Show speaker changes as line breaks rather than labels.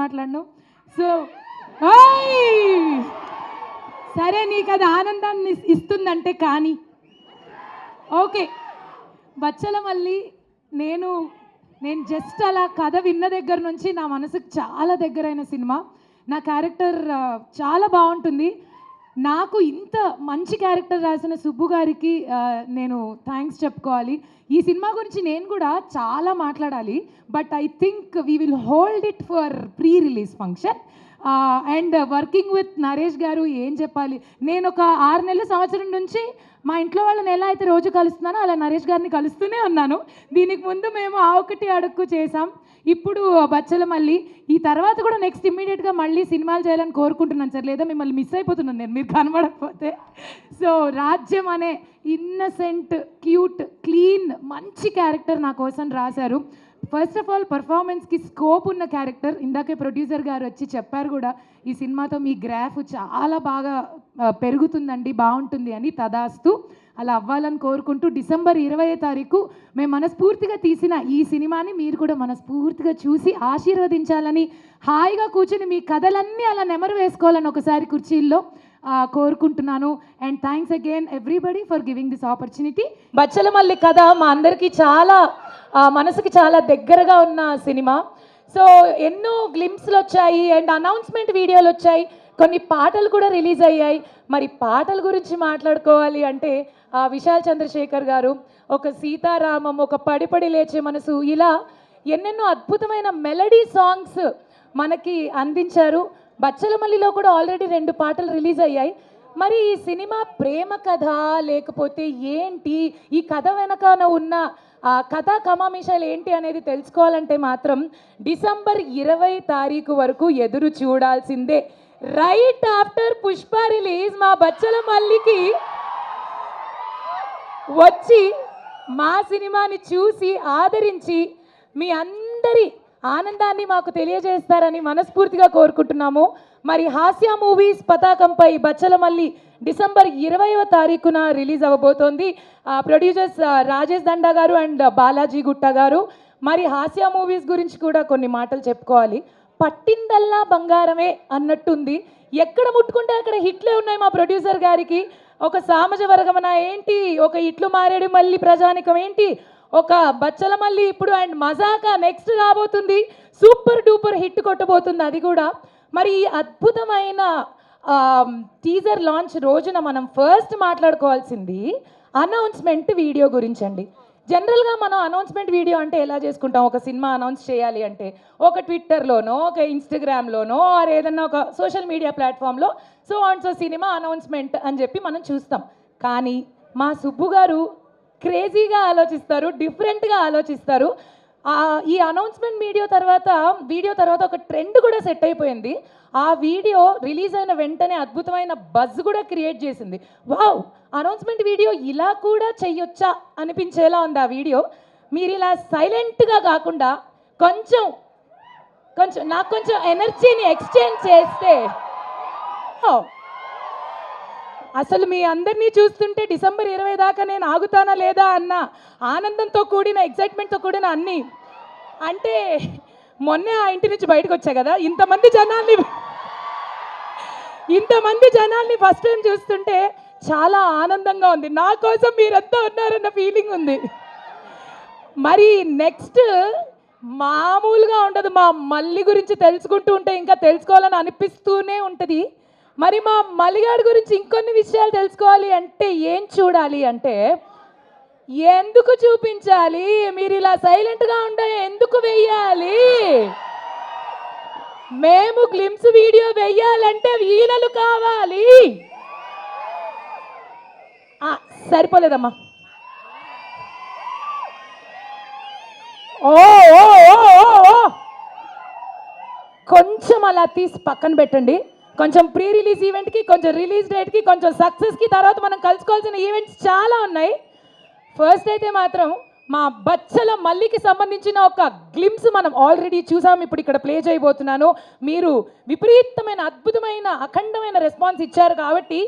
మాట్లాడను. సో సరే, నీకు అది ఆనందాన్ని ఇస్తుందంటే కానీ ఓకే. బచ్చల మళ్ళీ నేను జస్ట్ అలా కథ విన్న దగ్గర నుంచి నా మనసుకు చాలా దగ్గరైన సినిమా. నా క్యారెక్టర్ చాలా బాగుంటుంది. నాకు ఇంత మంచి క్యారెక్టర్ రాసిన సుబ్బు గారికి నేను థ్యాంక్స్ చెప్పుకోవాలి. ఈ సినిమా గురించి నేను కూడా చాలా మాట్లాడాలి, but I think we will hold it for pre release function. And working with Naresh గారు ఏం చెప్పాలి. నేను ఒక 6 నెలల సంవత్సరం నుంచి మా ఇంట్లో వాళ్ళని ఎలా అయితే రోజు కలుస్తున్నానో అలా నరేష్ గారిని కలుస్తూనే ఉన్నాను. దీనికి ముందు మేము ఆ ఒకటి అడుక్కు చేసాం, ఇప్పుడు బచ్చల మళ్ళీ. ఈ తర్వాత కూడా నెక్స్ట్ ఇమ్మీడియట్గా మళ్ళీ సినిమాలు చేయాలని కోరుకుంటున్నాను సార్, లేదా మిమ్మల్ని మిస్ అయిపోతున్నాను నేను మీరు కనబడకపోతే. సో రాజ్యం అనే ఇన్నసెంట్, క్యూట్, క్లీన్, మంచి క్యారెక్టర్ నా కోసం రాశారు. ఫస్ట్ ఆఫ్ ఆల్ పర్ఫార్మెన్స్కి స్కోప్ ఉన్న క్యారెక్టర్. ఇందాకే ప్రొడ్యూసర్ గారు వచ్చి చెప్పారు కూడా, ఈ సినిమాతో మీ గ్రాఫ్ చాలా బాగా పెరుగుతుందండి, బాగుంటుంది అని. తదాస్తు, అలా అవ్వాలని కోరుకుంటూ డిసెంబర్ 20వ తారీఖు మేము మనస్ఫూర్తిగా తీసిన ఈ సినిమాని మీరు కూడా మనస్ఫూర్తిగా చూసి ఆశీర్వదించాలని, హాయిగా కూర్చుని మీ కథలన్నీ అలా నెమరు వేసుకోవాలని ఒకసారి కుర్చీల్లో కోరుకుంటున్నాను. And thanks again everybody for giving this opportunity. బచ్చల మల్లి కథ మా అందరికీ చాలా మనసుకి చాలా దగ్గరగా ఉన్న సినిమా. సో ఎన్నో గ్లింప్స్లు వచ్చాయి అండ్ అనౌన్స్మెంట్ వీడియోలు వచ్చాయి, కొన్ని పాటలు కూడా రిలీజ్ అయ్యాయి. మరి పాటల గురించి మాట్లాడుకోవాలి అంటే విశాల్ చంద్రశేఖర్ గారు ఒక సీతారామం, ఒక పడిపడి లేచే మనసు, ఇలా ఎన్నెన్నో అద్భుతమైన మెలడీ సాంగ్స్ మనకి అందించారు. బచ్చలమల్లిలో కూడా ఆల్రెడీ 2 పాటలు రిలీజ్ అయ్యాయి. మరి ఈ సినిమా ప్రేమ కథ లేకపోతే ఏంటి, ఈ కథ వెనకాల ఉన్న కథా కమామిషాలు ఏంటి అనేది తెలుసుకోవాలంటే మాత్రం డిసెంబర్ 20వ తారీఖు వరకు ఎదురు చూడాల్సిందే. రైట్ ఆఫ్టర్ పుష్ప రిలీజ్ మా బచ్చలమల్లికి వచ్చి మా సినిమాని చూసి ఆదరించి మీ అందరి ఆనందాన్ని మాకు తెలియజేస్తారని మనస్ఫూర్తిగా కోరుకుంటున్నాము. మరి హాస్య మూవీస్ పతాకంపై బచ్చలమల్లి డిసెంబర్ 20వ తారీఖున రిలీజ్ అవ్వబోతోంది. ప్రొడ్యూసర్స్ రాజేష్ దండా గారు అండ్ బాలాజీ గుట్ట గారు. మరి హాస్య మూవీస్ గురించి కూడా కొన్ని మాటలు చెప్పుకోవాలి. పట్టిందల్లా బంగారమే అన్నట్టుంది, ఎక్కడ ముట్టుకుంటే అక్కడ హిట్లే ఉన్నాయి మా ప్రొడ్యూసర్ గారికి. ఒక సామజ వర్గమన ఏంటి, ఒక ఇట్లు మారేడు మళ్ళీ ప్రజానికం ఏంటి, ఒక బచ్చలమల్లి ఇప్పుడు అండ్ మజాకా నెక్స్ట్ రాబోతుంది, సూపర్ డూపర్ హిట్ కొట్టబోతుంది అది కూడా. మరి ఈ అద్భుతమైన టీజర్ లాంచ్ రోజున మనం ఫస్ట్ మాట్లాడుకోవాల్సింది అనౌన్స్మెంట్ వీడియో గురించి అండి. జనరల్గా మనం అనౌన్స్మెంట్ వీడియో అంటే ఎలా చేసుకుంటాం, ఒక సినిమా అనౌన్స్ చేయాలి అంటే ఒక ట్విట్టర్లోనో, ఒక ఇన్స్టాగ్రామ్లోనో, ఆర్ ఏదన్నా ఒక సోషల్ మీడియా ప్లాట్ఫామ్లో సో సినిమా అనౌన్స్మెంట్ అని చెప్పి మనం చూస్తాం. కానీ మా సుబ్బు గారు క్రేజీగా ఆలోచిస్తారు, డిఫరెంట్గా ఆలోచిస్తారు. ఈ అనౌన్స్మెంట్ వీడియో తర్వాత ఒక ట్రెండ్ కూడా సెట్ అయిపోయింది. ఆ వీడియో రిలీజ్ అయిన వెంటనే అద్భుతమైన బజ్ కూడా క్రియేట్ చేసింది. వావ్, అనౌన్స్మెంట్ వీడియో ఇలా కూడా చెయ్యొచ్చా అనిపించేలా ఉంది ఆ వీడియో. మీరు ఇలా సైలెంట్గా కాకుండా కొంచెం నాకు కొంచెం ఎనర్జీని ఎక్స్చేంజ్ చేస్తే, అసలు మీ అందరినీ చూస్తుంటే డిసెంబర్ 20 దాకా నేను ఆగుతానా లేదా అన్న ఆనందంతో కూడిన, ఎక్సైట్మెంట్తో కూడిన అన్నీ. అంటే మొన్నే ఆ ఇంటి నుంచి బయటకు వచ్చా కదా, ఇంతమంది జనాల్ని ఫస్ట్ టైం చూస్తుంటే చాలా ఆనందంగా ఉంది. నా కోసం మీరంతా ఉన్నారన్న ఫీలింగ్ ఉంది. మరి నెక్స్ట్ మామూలుగా ఉండదు, మా మల్లి గురించి తెలుసుకుంటూ ఉంటే ఇంకా తెలుసుకోవాలని అనిపిస్తూనే ఉంటుంది. మరి మా మల్లిగాడి గురించి ఇంకొన్ని విషయాలు తెలుసుకోవాలి అంటే ఏం చూడాలి అంటే, ఎందుకు చూపించాలి, మీరు ఇలా సైలెంట్గా ఉండే ఎందుకు వెయ్యాలి, మేము గ్లిమ్స్ వీడియో వెయ్యాలంటే వీణలు కావాలి. సరిపోలేదమ్మా, కొంచెం అలా తీసి పక్కన పెట్టండి. కొంచెం ప్రీ రిలీజ్ ఈవెంట్కి, కొంచెం రిలీజ్ డేట్కి, కొంచెం సక్సెస్కి, తర్వాత మనం కలుసుకోవాల్సిన ఈవెంట్స్ చాలా ఉన్నాయి. ఫస్ట్ అయితే మాత్రం మా బచ్చల మల్లికి సంబంధించిన ఒక గ్లిమ్స్ మనం ఆల్రెడీ చూసాం, ఇప్పుడు ఇక్కడ ప్లే చేయబోతున్నాను. మీరు విపరీతమైన, అద్భుతమైన, అఖండమైన రెస్పాన్స్ ఇచ్చారు కాబట్టి